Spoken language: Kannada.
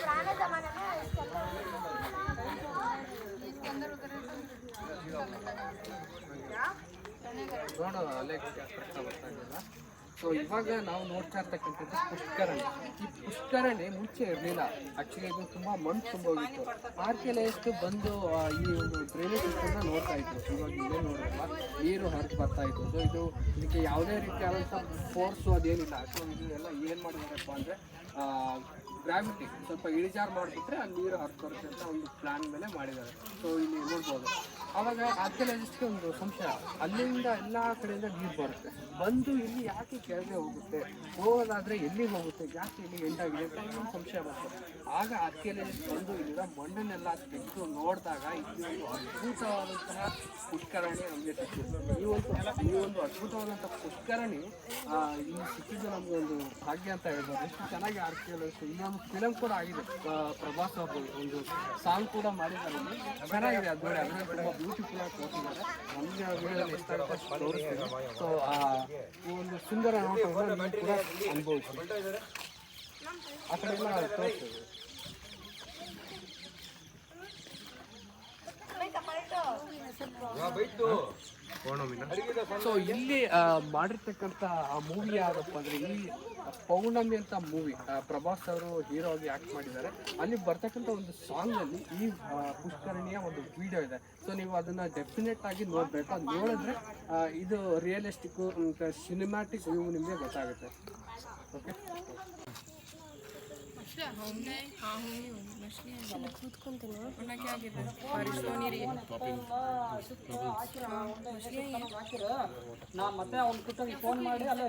पुराने जमाने में ನೋಡೋಣ ಅಲ್ಲೇ ಗೊತ್ತಾಗಿಲ್ಲ. ಸೊ ಇವಾಗ ನಾವು ನೋಡ್ತಾ ಇರ್ತಕ್ಕಂಥದ್ದು ಪುಷ್ಕರಣಿ. ಈ ಪುಷ್ಕರಣಿ ಮುಂಚೆ ಇರಲಿಲ್ಲ. ಆ್ಯಕ್ಚುಲಿ ಇದು ತುಂಬ ಮಣ್ಣು ತುಂಬೋಗಿತ್ತು. ಆರ್ಕಿಯಾಲಜಿಸ್ಟ್ ಬಂದು ಈ ಒಂದು ಡ್ರೈನೇಜ್ ಸಿಸ್ಟಮ್ನ ನೋಡ್ತಾ ಇದ್ರು. ಇವಾಗ ಇಲ್ಲೇ ನೋಡಿರಲ್ಲ, ನೀರು ಹರಿದು ಬರ್ತಾ ಇತ್ತು. ಸೊ ಇದು ಇದಕ್ಕೆ ಯಾವುದೇ ರೀತಿಯಾದಂಥ ಫೋರ್ಸು ಅದೇನಿಲ್ಲ. ಸೊ ಇದು ಎಲ್ಲ ಏನು ಮಾಡಿದಾರಪ್ಪ ಅಂದರೆ ಗ್ರಾವಿಟಿ ಸ್ವಲ್ಪ ಇಳಿಜಾರು ಮಾಡಿಬಿಟ್ರೆ ಅಲ್ಲಿ ನೀರು ಹರಿದು ಬರುತ್ತೆ ಅಂತ ಒಂದು ಪ್ಲ್ಯಾನ್ ಮೇಲೆ ಮಾಡಿದ್ದಾರೆ. ಸೊ ಇಲ್ಲಿ ನೋಡ್ಬೋದು. ಆವಾಗ ಆರ್ಕಿಯಾಲಜಿಸ್ಟ್ಗೆ ಒಂದು ಸಂಶಯ, ಅಲ್ಲಿಂದ ಎಲ್ಲ ಕಡೆಯಿಂದ ನೀರು ಬರುತ್ತೆ, ಬಂದು ಇಲ್ಲಿ ಯಾಕೆ ಕೆಳಗೆ ಹೋಗುತ್ತೆ, ಹೋಗೋದಾದರೆ ಎಲ್ಲಿಗೆ ಹೋಗುತ್ತೆ, ಯಾಕೆ ಇಲ್ಲಿ ಎಂಟಾಗಿದೆ ಅಂತ ಇನ್ನೊಂದು ಸಂಶಯ ಬರ್ತದೆ. ಆಗ ಆರ್ಕಿಯಾಲಜಿಸ್ಟ್ ಬಂದು ಇಲ್ಲಿಂದ ಮಣ್ಣನ್ನೆಲ್ಲ ತೆಗೆದು ನೋಡಿದಾಗ ಇಲ್ಲಿ ಒಂದು ಅದ್ಭುತವಾದಂತಹ ಪುಷ್ಕರಣಿ ನಮಗೆ ಸಿಕ್ಕಿದೆ. ಈ ಒಂದು ಅದ್ಭುತವಾದಂಥ ಪುಷ್ಕರಣಿ ಇಲ್ಲಿ ಸಿಕ್ಕಿದ್ದು ನಮಗೆ ಒಂದು ಭಾಗ್ಯ ಅಂತ ಹೇಳ್ಬೋದು. ಎಷ್ಟು ಚೆನ್ನಾಗಿ ಆರ್ಕಿಯಾಲಜಿಸ್ಟ್ ಇನ್ನೊಂದು ಫಿಲಮ್ ಕೂಡ ಆಗಿದೆ, ಪ್ರಭಾಸ್ ಅವರು ಒಂದು ಸಾಂಗ್ ಕೂಡ ಮಾಡಿದ್ದಾರೆ. ಚೆನ್ನಾಗಿದೆ ಅದು ನೋಡಿ, ಅದನ್ನ ತುಂಬ ಬ್ಯೂಟಿಫುಲ್ ಆಗಿ ತೋರಿಸಿದ್ದಾರೆ. ನಮಗೆ ವಿಡಿಯೋದಲ್ಲಿ ಎಷ್ಟಾಗುತ್ತೆ ಅಷ್ಟು ತೋರಿಸ್ತೀವಿ. ಸೊ ಈ ಒಂದು ಸುಂದರ ನೋಟವನ್ನು ನೀವು ಕೂಡ ಅನುಭವಿಸ್ತೀವಿ. ಆ ಕಡೆ ಎಲ್ಲ ತೋರಿಸ್ತೀವಿ. ಸೊ ಇಲ್ಲಿ ಮಾಡಿರ್ತಕ್ಕಂಥ ಆ ಮೂವಿ ಯಾವ್ದಪ್ಪ ಅಂದರೆ ಈ ಪೌರ್ಣಮಿ ಅಂತ ಮೂವಿ, ಪ್ರಭಾಸ್ ಅವರು ಹೀರೋ ಆಗಿ ಆ್ಯಕ್ಟ್ ಮಾಡಿದ್ದಾರೆ. ಅಲ್ಲಿ ಬರ್ತಕ್ಕಂಥ ಒಂದು ಸಾಂಗಲ್ಲಿ ಈ ಪುಷ್ಕರಣಿಯ ಒಂದು ವಿಡಿಯೋ ಇದೆ. ಸೊ ನೀವು ಅದನ್ನು ಡೆಫಿನೆಟ್ ಆಗಿ ನೋಡಬೇಕು. ಅದು ನೋಡಿದ್ರೆ ಇದು ರಿಯಲಿಸ್ಟಿಕ್ಕು ಸಿನಿಮ್ಯಾಟಿಕ್ ವ್ಯೂ ನಿಮಗೆ ಗೊತ್ತಾಗುತ್ತೆ. ಓಕೆ, ನಾ ಮತ್ತೆ ಅವ್ನ ಫೋನ್ ಮಾಡಿ ಅಲ್ಲೇ